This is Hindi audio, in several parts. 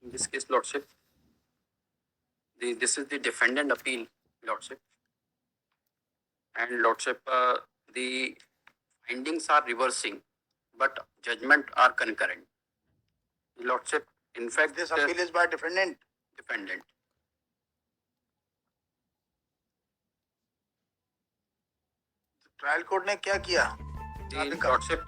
In this case, Lordship, this is the defendant appeal, Lordship, and Lordship, the findings are reversing, but judgment are concurrent. Lordship, in fact, This appeal is by defendant. Defendant. Trial court ने क्या किया? Lordship,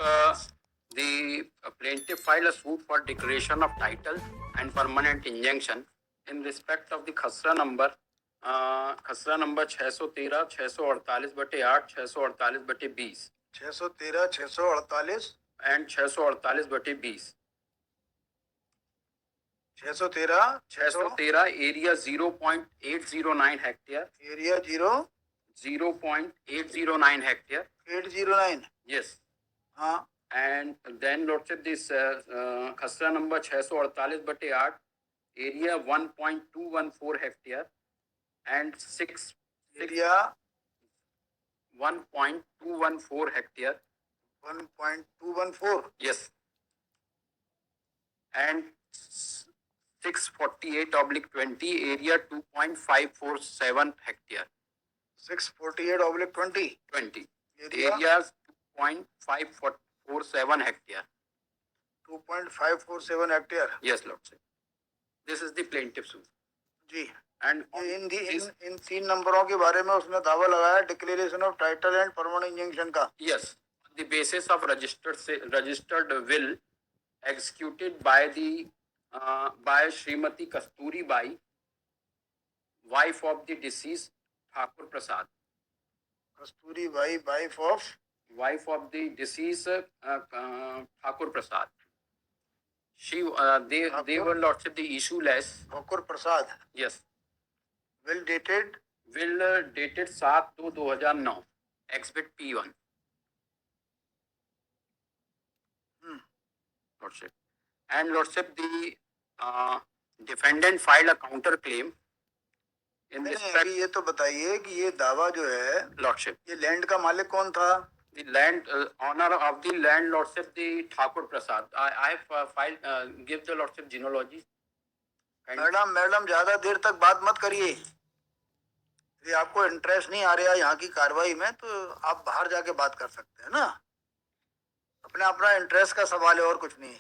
the plaintiff filed a suit for declaration of title and permanent injunction in respect of the खसरा number 613, 648/8, 648/20, 613, 648 and 648/20. 613 area 0.809 hectare. Area 0.809 hectare. 809. Yes. हाँ. And then Lordship, this खसरा number 648/8, area 1.214 hectare and 6 area 1.214 hectare. 1.214. Yes. And 648/20, area 2.547 hectare. 648/20. 20. Area Areas 2.547 hectare. 2.547 hectare. Yes, Lordship. This is the plaintiff suit. जी. And इन 3 नंबरों के बारे में उसने दावा लगाया declaration of title and permanent injunction का. Yes, on the basis of registered will executed by Srimati Kasturi Bai, wife of the deceased Thakur Prasad. Kasturi by wife of the deceased Thakur Prasad. They were Lordship the issueless. Thakur Prasad. Yes. Will dated 7/2/2009. Exhibit P1. Lordship. And Lordship, the defendant filed a counter claim in respect. ये तो बताइए कि ये दावा जो है Lordship, ये लैंड का मालिक कौन था? the land owner of the land, Lordship, the Thakur Prasad. I have filed give the Lordship genealogy. Madam ज्यादा देर तक बात मत करिए. यदि आपको इंटरेस्ट नहीं आ रहा यहाँ की कार्रवाई में तो आप बाहर जाके बात कर सकते हैं ना. अपना इंटरेस्ट का सवाल है और कुछ नहीं.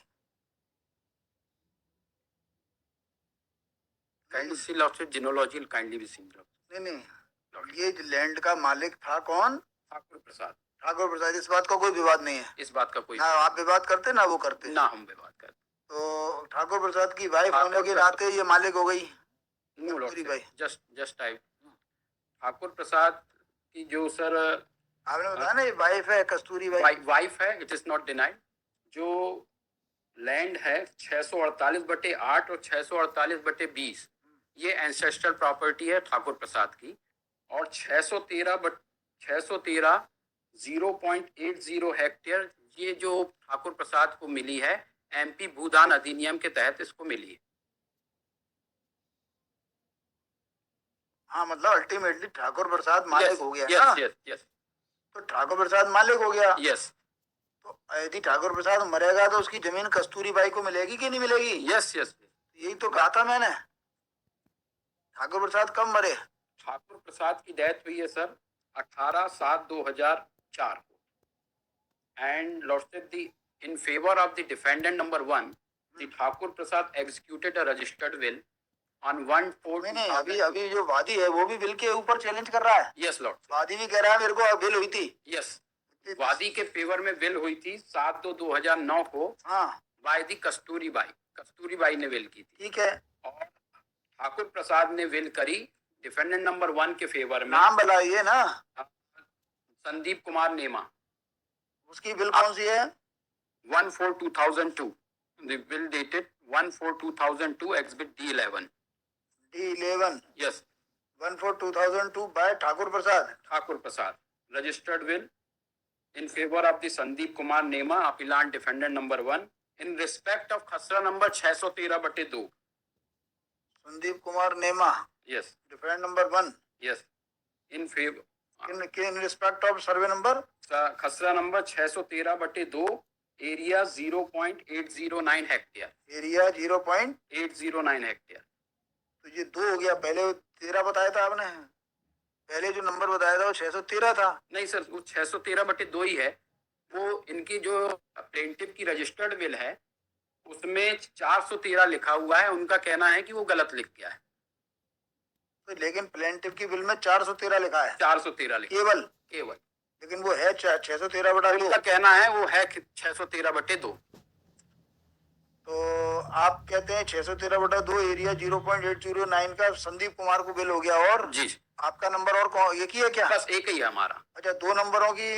Kindly see Lordship genealogy will kindly be seen. नहीं ये लैंड का मालिक था कौन? ठाकुर प्रसाद. ठाकुर प्रसाद. इस बात का कोई विवाद नहीं है. इस बात का कोई ना आप विवाद करते ना वो करते ना हम विवाद करते. तो ठाकुर प्रसाद की वाइफ होने के नाते ये मालिक हो गई. No lordship, just type Thakur Prasad की जो सर आपने बताया ना ये वाइफ है कस्तूरी वाइफ है. It is not denied. जो लैंड है 648/8 और 648/20 ये एंसेस्ट्रल प्रॉपर्टी है ठाकुर प्रसाद की. और 613 0.80 हेक्टेयर ये जो ठाकुर प्रसाद को मिली है एमपी भूदान अधिनियम के तहत इसको मिली है. हाँ मतलब अल्टीमेटली ठाकुर प्रसाद मालिक हो गया. यस. तो ठाकुर प्रसाद मालिक हो गया. यस. तो यदि ठाकुर प्रसाद मरेगा तो उसकी जमीन कस्तूरी बाई को मिलेगी कि नहीं मिलेगी? यस. यही तो कहा था मैंने. ठाकुर प्रसाद कब मरे? ठाकुर प्रसाद की डेथ हुई है सर 18/7/2004 को. And lordship the in favour of the defendant number 1 the Thakur Prasad executed a registered will on 1/4. अभी जो वादी है वो भी विल के ऊपर चैलेंज कर रहा है. Yes Lord. वादी भी कह रहा है मेरे को विल हुई थी. यस. वादी के फेवर में विल हुई थी 7/2/2009 को. हाँ. बाय दी कस्तूरी बाई ने विल की थी. ठीक है. और ठाकुर प्रसाद ने विल करी डिफेंडेंट नंबर 1 के फेवर में. नाम बताइए ना. संदीप कुमार नेमा. उसकी विल कौन सी है? 1/4/2002. The bill dated 1/4/2002, exhibit D11. D11. Yes. 1/4/2002 by Thakur Prasad. Registered will in favor of the Sandeep Kumar Nema, appellant defendant number 1, in respect of खसरा number 613/2. Sandeep Kumar Nema. Yes. Defendant number 1. Yes. In favor. In respect of survey number? खसरा number 613/2, area 0.809 hectare, area 0.809 hectare. तो ये 2 हो गया, पहले 13 बताया था आपने, पहले जो नंबर बताया था वो 613 था। नहीं सर, वो 613/2 ही है। वो इनकी जो प्लेंटिव की रजिस्टर्ड विल है उसमें 413 लिखा हुआ है, उनका कहना है कि वो गलत लिख गया है। तो लेकिन प्लेंटिव की बिल में 413 लिखा है, 413 लिखा केवल, केवल, लेकिन वो है 613/2। उनका कहना है वो है 613/2। तो आप कहते हैं 613/2 एरिया 0.809 का संदीप कुमार को बिल हो गया, और जी आपका नंबर और कौन, एक ही है क्या? बस एक ही है हमारा। अच्छा, 2 नंबरों की,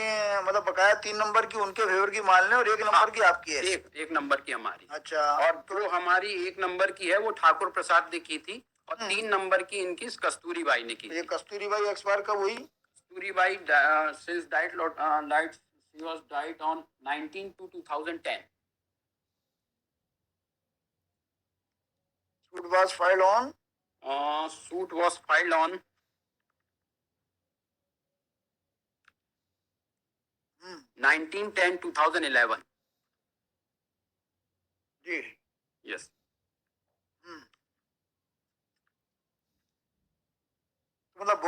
मतलब बकाया 3 नंबर की उनके फेवर की मान लें और 1 नंबर की आपकी है। एक नंबर की हमारी। अच्छा, और जो हमारी 1 नंबर की है वो ठाकुर प्रसाद ने की थी, और 3 नंबर की इनकी कस्तूरी बाई ने की ये थी। कस्तूरी बाई एक्सपायर कब हुई? कस्तूरी by since died she was died on 19/2/2010. Suit was filed on Suit was filed on 19/10/2011. जी, Yes. मतलब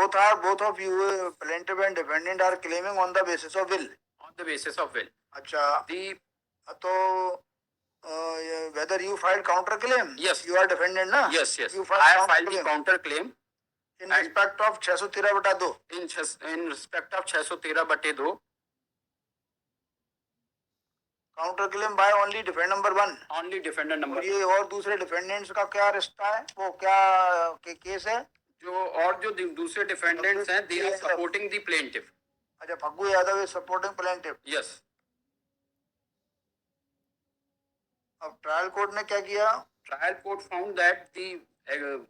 both of you, plaintiff and defendant, are claiming on the basis of will. On the basis of will. अच्छा, The तो whether you filed counter claim? Yes. You are defendant, na? yes. You I have filed the counter claim in respect of 613/2. in respect of 613/2. Counter claim by only defend number 1, Only defendant number। ये और दूसरे डिफेंडेंट्स का क्या रिश्ता है, वो क्या केस है? जो दूसरे डिफेंडेंट्स हैं, they are supporting the plaintiff। अच्छा, Phagu Yadav is supporting plaintiff. Yes. अब ट्रायल कोर्ट ने क्या किया? Trial court found that the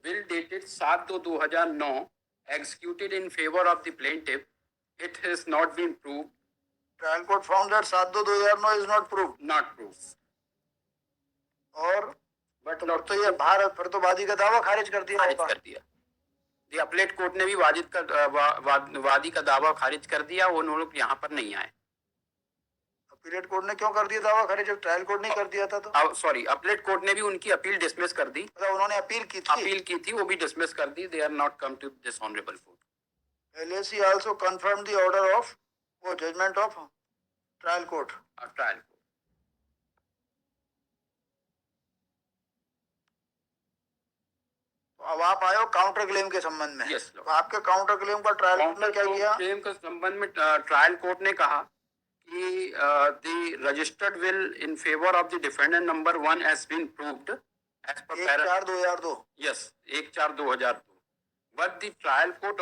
bill dated 7/2/2009 executed in favor of the plaintiff. It has not been proved. Trial court found that 7/2/2009 is not proved. Not proved. और But तो ये भारत फिर तो वादी का दावा खारिज कर दिया होगा। कर दिया। The appellate court ने भी वादी का दावा खारिज कर दिया, वो लोग यहाँ पर नहीं आए। अपीलेट कोर्ट ने क्यों कर दिया दावा खारिज जब ट्रायल कोर्ट नहीं कर दिया था? तो सॉरी, अपीलेट कोर्ट ने भी उनकी अपील डिसमिस कर दी। मतलब उन्होंने अपील की थी, वो भी डिसमिस कर दी। They are not come to this honorable court. LAC also confirmed the order of वो judgement of trial court. Trial court. अब आप आए हो काउंटर क्लेम के संबंध में। Yes, तो आपके काउंटर क्लेम का ट्रायल कोर्ट ने क्या किया? क्लेम के संबंध में ट्रायल कोर्ट ने कहा कि the registered will in favor of the defendant number 1 has been proved as per 1/4/2002। Yes, 1/4/2002. But the trial court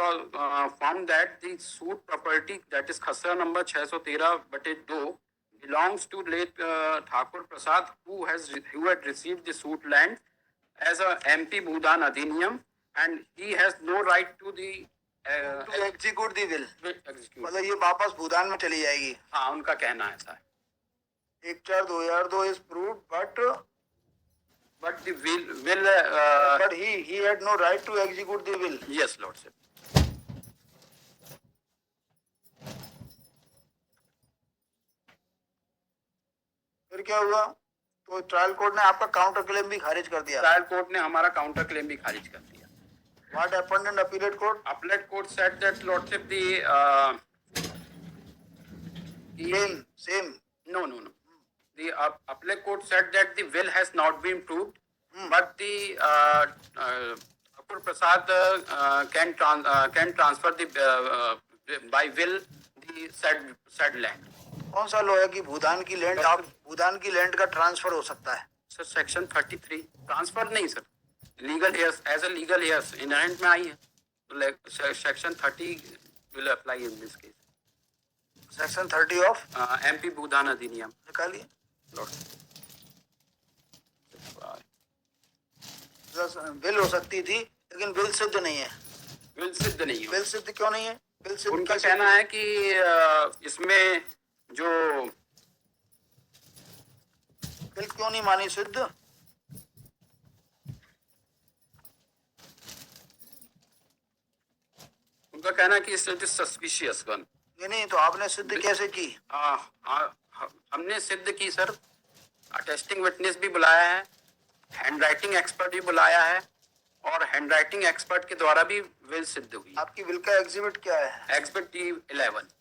found that the suit property, that is खसरा number 613/2, belongs to late Thakur Prasad, who had received the suit land as a MP Bhudan Adhiniyam, and he has no right to the to execute the will। execute। मतलब ये वापस भूदान में चली जाएगी। हाँ, उनका कहना ऐसा है। 1/4/2002 is proved, but the will but he had no right to execute the will। Yes, lordship। फिर क्या हुआ? तो ट्रायल कोर्ट ने आपका काउंटर क्लेम भी खारिज कर दिया। ट्रायल कोर्ट ने हमारा काउंटर क्लेम भी खारिज कर दिया। What happened in appellate court? Appellate court said that lordship same no the appellate court said that the will has not been proved, but the Thakur Prasad can transfer the by will the said land। कौन सा लॉ है कि भूदान की लैंड, आप भूदान की लैंड का ट्रांसफर हो सकता है? सर सेक्शन 33 ट्रांसफर नहीं sir, legal heirs as a legal heirs inherent में आई है, तो section 30 will apply in this case. Section 30 of MP Bhoodan अधिनियम निकालिए। बिल हो सकती थी, लेकिन बिल सिद्ध नहीं है। बिल सिद्ध नहीं है। बिल सिद्ध क्यों नहीं है? बिल सिद्ध उनका कहना है कि इसमें जो बिल क्यों नहीं मानी सिद्ध? उनका कहना है कि इट इज सस्पिशियस वन। नहीं, तो आपने सिद्ध कैसे की? हमने सिद्ध की सर, टेस्टिंग विटनेस भी बुलाया है, हैंड राइटिंग एक्सपर्ट भी बुलाया है, और हैंड राइटिंग एक्सपर्ट के द्वारा भी विल सिद्ध हुई। आपकी विल का एग्जिबिट क्या है? Exhibit D11।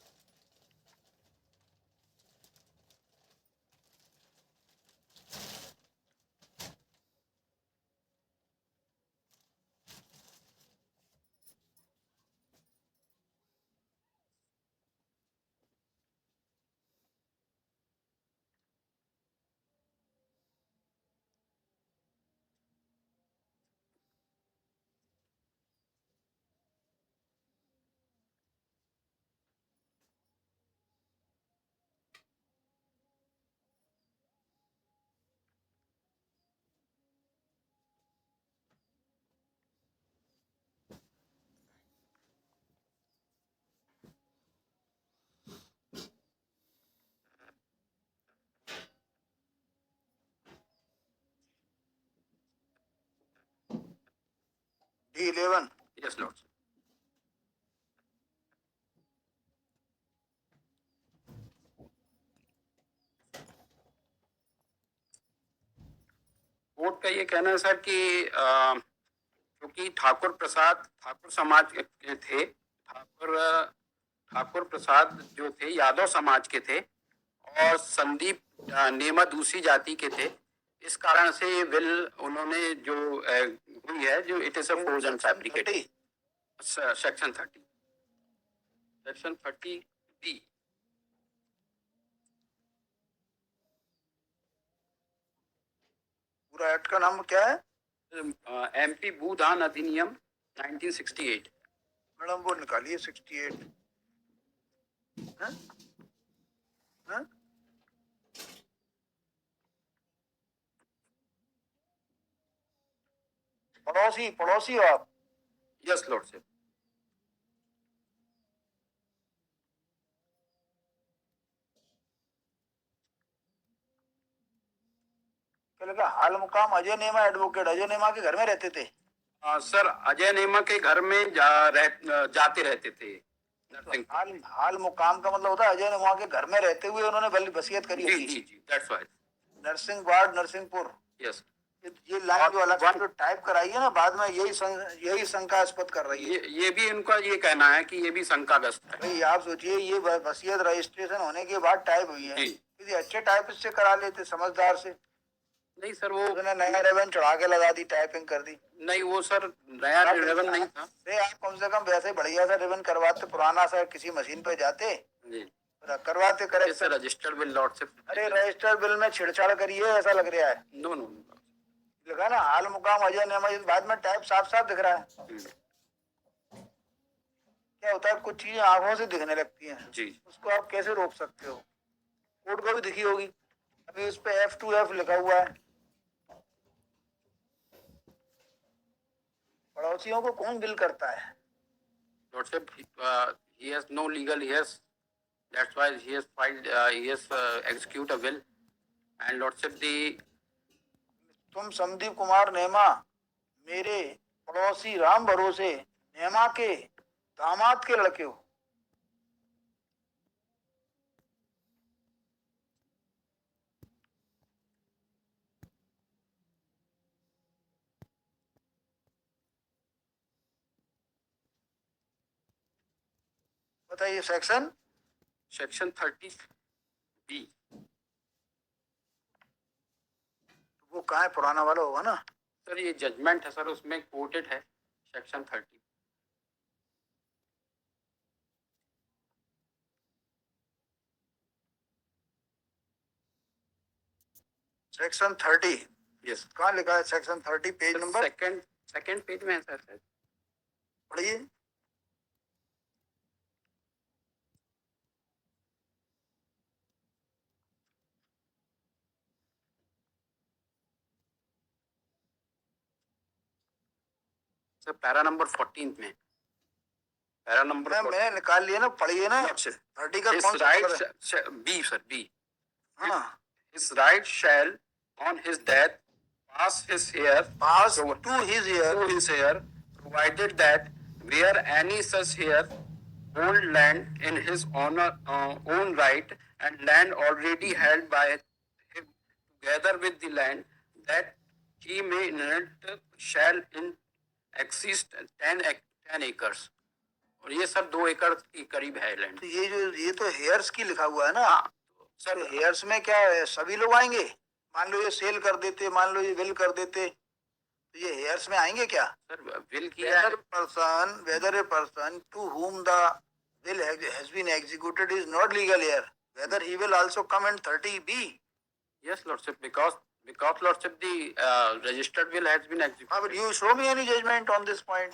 D11। Yes Lord. Court का ये कहना है सर कि क्योंकि ठाकुर समाज के थे, ठाकुर प्रसाद जो थे यादव समाज के थे, और संदीप नेमा दूसरी जाति के थे, इस कारण से ये बिल उन्होंने जो हुई है, जो it is a forge and fabricated. Section 30B। पूरा एक्ट का नाम क्या है? MP भूदान अधिनियम 1968। मैडम वो निकालिए 68। हैं? हैं? पड़ोसी हो आप? यस लॉर्ड साहब। क्या लगा? हाल मुकाम अजय नेमा एडवोकेट अजय नेमा के घर में रहते थे? सर अजय नेमा के घर में जाते रहते थे। हाल मुकाम का मतलब होता है अजय नेमा के घर में रहते हुए उन्होंने वसीयत करी जी जी जी, that's why. Narsingh ward Narsinghpur. Yes. ये लाइन जो अलग से टाइप कराई है ना, बाद में यही शंकास्पद कर रही है। ये भी इनका ये कहना है कि ये भी शंकाग्रस्त है। भाई आप सोचिए, ये वसीयत रजिस्ट्रेशन होने के बाद टाइप हुई है, किसी अच्छे टाइपिस्ट से करा लेते, समझदार से। नहीं सर, वो नया रिबन चढ़ा के लगा दी, टाइपिंग कर दी। नहीं, वो सर नया रिबन नहीं था। आप कम से कम वैसे बढ़िया सा रिबन करवाते, पुराना सा किसी मशीन पे जाते जी, करवाते। करे रजिस्टर्ड बिल लॉर्डशिप। अरे रजिस्टर्ड बिल में छेड़छाड़ करिए ऐसा लग रहा है। नो नो, लगा ना हाल मुकाम अजय नेमा, बाद में टाइप साफ साफ दिख रहा है। क्या होता है, कुछ चीजें आंखों से दिखने लगती हैं जी, उसको आप कैसे रोक सकते हो? कोर्ट को भी दिखी होगी, अभी उस पे F2F लिखा हुआ है। पड़ोसियों को कौन बिल करता है? Lordship, he has no legal heirs, that's why he has filed, he has execute a will, and lordship तुम संदीप कुमार नेमा मेरे पड़ोसी राम भरोसे नेमा के दामाद के लड़के हो। बताइए सेक्शन 30B। वो कहाँ है? पुराना वाला होगा ना सर, ये जजमेंट है सर, उसमें कोटेड है सेक्शन 30। सेक्शन 30। यस। कहाँ लिखा है section 30? Page number second page में है सर। पढ़िए। सर पैरा नंबर 14 में, पैरा नंबर मैंने निकाल लिया ना, पढ़िए ना। 30 का कौन सा राइट? B sir, B. हाँ, his right shall on his death pass to his heir, provided that where any such heir hold land in his own right and land already held by him together with the land that he may inherit shall in exist 10 acres. और ये सर 2 एकड़ के करीब है लैंड। तो ये तो हेयर्स की लिखा हुआ है ना। हाँ सर, तो हेयर्स में क्या है, सभी लोग आएंगे? मान लो ये सेल कर देते, मान लो ये विल कर देते, तो ये हेयर्स में आएंगे क्या? सर विल किया है। Whether a person to whom the will has been executed is not legal heir, whether he will also come in 30B. Yes, Lordship, because Lordship, the registered will has been executed. हाँ, but you show me any judgment on this point.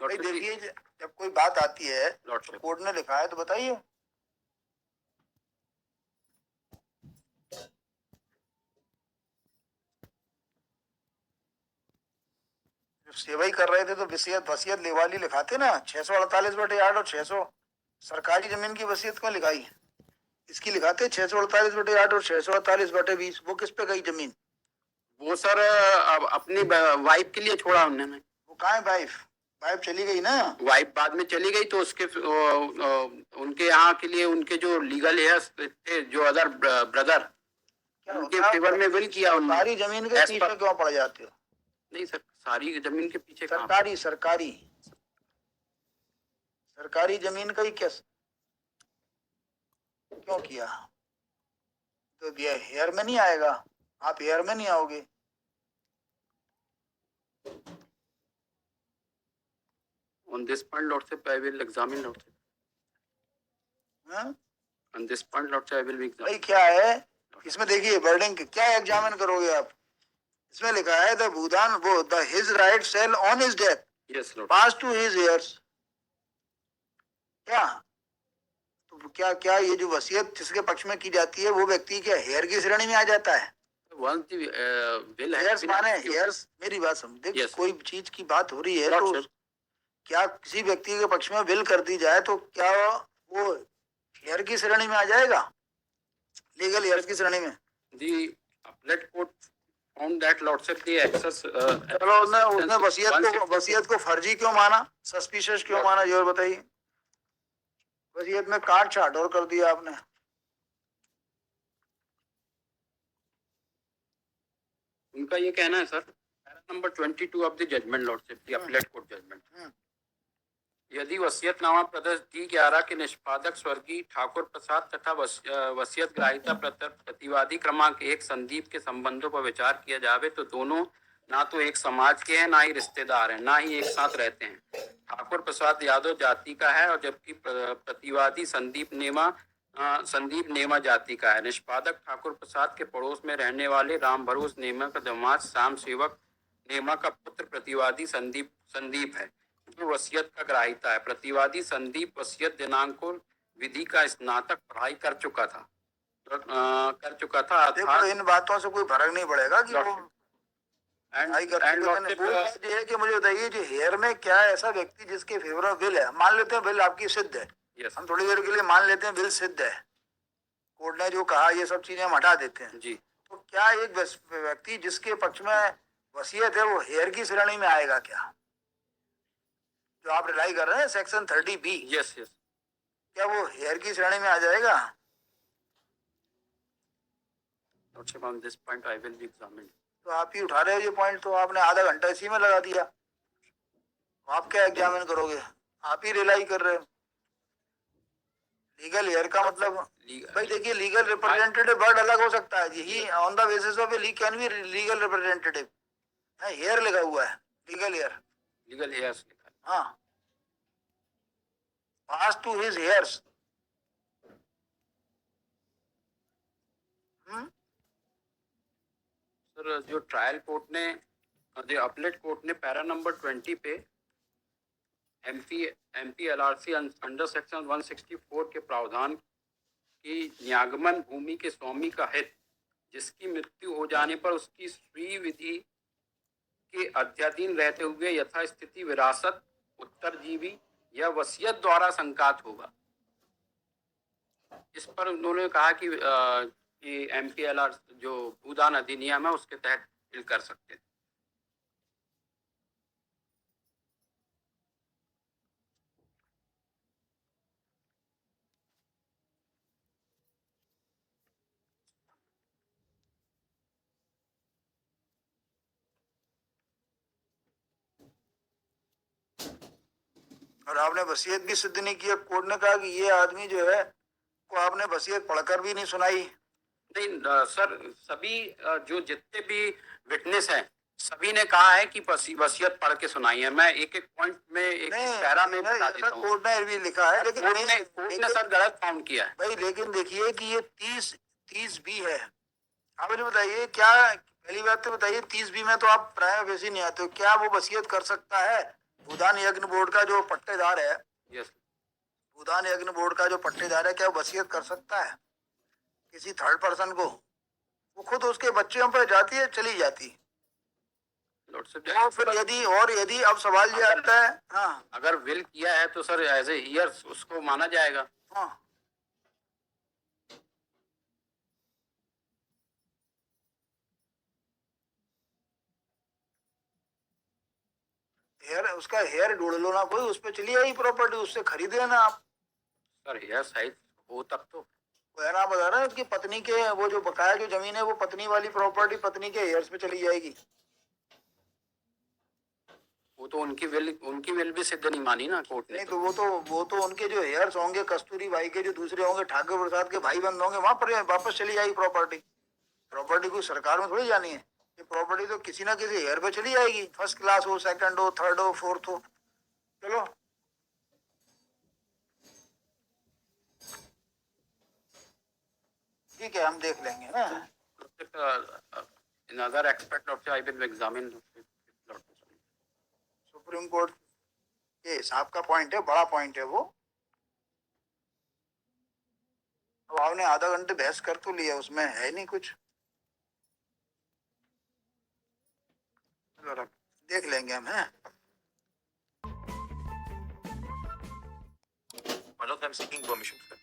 भाई देखिए, जब कोई बात आती है तो कोर्ट ने लिखा है तो बताइए। सेवा ही कर रहे थे तो वसीयत लेवाली लिखाते ना, 648/8 और 600 सरकारी जमीन की वसीयत क्यों लिखाई? इसकी लिखाते 648/8 और 648/20। वो किस पे गई जमीन? वो सर अब अपनी वाइफ के लिए छोड़ा उन्होंने। वो कहाँ है वाइफ? वाइफ चली गई ना। वाइफ बाद में चली गई तो उसके उनके यहाँ के लिए उनके जो लीगल हेयर्स थे, जो अदर ब्रदर, उनके फेवर में विल किया उन्होंने। सारी जमीन के पीछे क्यों पड़ जाते हो? नहीं सर, सारी जमीन के पीछे सरकारी जमीन का ही क्यों किया? तो ये हेयर में नहीं आएगा, आप हेयर में नहीं आओगे। On this point, Lordship, I will examine, Lordship. हाँ? On this point, Lordship, I will be examine. भाई क्या है इसमें? देखिए वर्डिंग क्या एग्जामिन करोगे आप? इसमें लिखा है द भूदान वो the his right sell on his death, Yes, Lord. Pass to his heirs. क्या तो क्या ये जो वसीयत जिसके पक्ष में की जाती है वो व्यक्ति क्या हेयर की श्रेणी में आ जाता है? Once the will has hairs been माने executed- हेयर्स, मेरी बात समझ। Yes. कोई चीज की बात हो रही है तो Lordship. क्या किसी व्यक्ति के पक्ष में विल कर दी जाए तो क्या वो हेयर की श्रेणी में आ जाएगा, लीगल हेयर्स की श्रेणी में? The appellate court found that, Lordship, the excess चलो उसने वसीयत को फर्जी क्यों माना, सस्पिशियस क्यों माना, ये और बताइए। वसीयत में काट छाट और कर दिया आपने। उनका ये कहना है sir, number 22 of the judgement, lordship, the appellate court judgement, यदि वसीयतनामा प्रदेश D11 के निष्पादक स्वर्गीय ठाकुर प्रसाद तथा वसीयत ग्राहिता प्रतिवादी क्रमांक 1 संदीप के संबंधों पर विचार किया जावे तो दोनों ना तो एक समाज के हैं, ना ही रिश्तेदार हैं, ना ही एक साथ रहते हैं। ठाकुर प्रसाद यादव जाति का है और जबकि प्रतिवादी संदीप नेमा जाति का है। निष्पादक ठाकुर प्रसाद के पड़ोस में रहने वाले राम भरोस नेमा का दामाद श्याम सेवक नेमा का पुत्र प्रतिवादी संदीप है, जो वसीयत का ग्राहिता है। प्रतिवादी संदीप वसीयत दिनांक को विधि का स्नातक पढ़ाई कर चुका था। देखो इन बातों से कोई फर्क नहीं पड़ेगा कि वो है कि मुझे बताइए जो हेयर में क्या है ऐसा व्यक्ति जिसके फेवर ऑफ विल है? मान लेते हैं विल आपकी सिद्ध है, हम थोड़ी देर के लिए मान लेते हैं विल सिद्ध है, कोर्ट ने जो कहा ये सब चीजें हम हटा देते हैं जी। तो क्या एक व्यक्ति जिसके पक्ष में वसीयत है वो हेयर की श्रेणी में आएगा क्या? जो आप रिलाई कर रहे हैं सेक्शन 30B, यस, क्या वो हेयर की श्रेणी में आ जाएगा? On this point I will be examined. तो आप ही उठा रहे हो ये पॉइंट, तो आपने आधा घंटा इसी में लगा दिया। आप क्या एग्जामिन करोगे? आप ही रिलाई कर रहे हो। लीगल हेयर का मतलब भाई देखिए लीगल रिप्रेजेंटेटिव वर्ड अलग हो सकता है जी। He on the basis of ली can be legal representative. Heir लिखा हुआ है, लीगल हेयर लिखा है। हाँ, pass to his heirs. Sir जो ट्रायल कोर्ट ने, जो अपीलेट कोर्ट ने पैरा नंबर 20 पे एमपी एलआरसी अंडर सेक्शन 164 के प्रावधान की न्यागमन भूमि के स्वामी का हित जिसकी मृत्यु हो जाने पर उसकी स्वी विधि के अध्याधीन रहते हुए यथास्थिति विरासत उत्तरजीवी या वसीयत द्वारा संकात होगा। इस पर उन्होंने कहा कि MPLR जो भूदान अधिनियम है उसके तहत बिल कर सकते हैं। और आपने वसीयत भी सिद्ध नहीं की। कोर्ट ने कहा कि ये आदमी जो है को आपने वसीयत पढ़कर भी नहीं सुनाई। नहीं सर, सभी जो जितने भी विटनेस हैं सभी ने कहा है कि वसीयत पढ़ के सुनाई है। मैं एक एक पॉइंट में एक पैरा में बता देता हूँ। कोर्ट ने भी लिखा है, लेकिन कोर्ट ने सर गलत फाउंड किया है भाई। लेकिन देखिए कि ये 30 बी है। आप मुझे बताइए, क्या पहली बात तो बताइए, 30 बी में तो आप प्राइमा फेसी नहीं आते हो, क्या वो वसीयत कर सकता है? भूदान यज्ञ बोर्ड का जो पट्टेदार है, यस, भूदान यज्ञ बोर्ड का जो पट्टेदार है, क्या वो वसीयत कर सकता है किसी थर्ड पर्सन को? वो खुद उसके बच्चों पर जाती है, चली जाती। तो फिर यदि अब सवाल ये आता है, हाँ, अगर विल किया है तो सर एज ए हियर उसको माना जाएगा। हाँ, हेयर, उसका हेयर ढूंढ लो ना कोई, उस पर चली आई प्रॉपर्टी, उससे खरीदे ना आप। सर हेयर साइज हो तक तो वो है ना, बता रहा है कि पत्नी के वो जो बकाया जो जमीन है वो पत्नी वाली प्रॉपर्टी पत्नी के हेयर्स पे चली जाएगी। वो तो उनकी विल भी सिद्ध नहीं मानी ना कोर्ट ने। नहीं तो वो तो उनके जो हेयर्स होंगे, कस्तूरी बाई के जो दूसरे होंगे, ठाकुर प्रसाद के भाई बंद होंगे, वहां पर वापस चली जाएगी प्रॉपर्टी। प्रॉपर्टी को सरकार में थोड़ी जानी है, ये प्रॉपर्टी तो किसी ना किसी हेयर पे चली जाएगी, फर्स्ट क्लास हो, सेकंड हो, थर्ड हो, फोर्थ हो। चलो, ठीक है, हम देख लेंगे ना। In other aspect of I will examine. Supreme court के हिसाब का पॉइंट है, बड़ा पॉइंट है वो। अब आपने आधा घंटे बहस कर तो लिया, उसमें है नहीं कुछ। देख लेंगे हम, हैं। Manoj, I'm seeking permission, sir.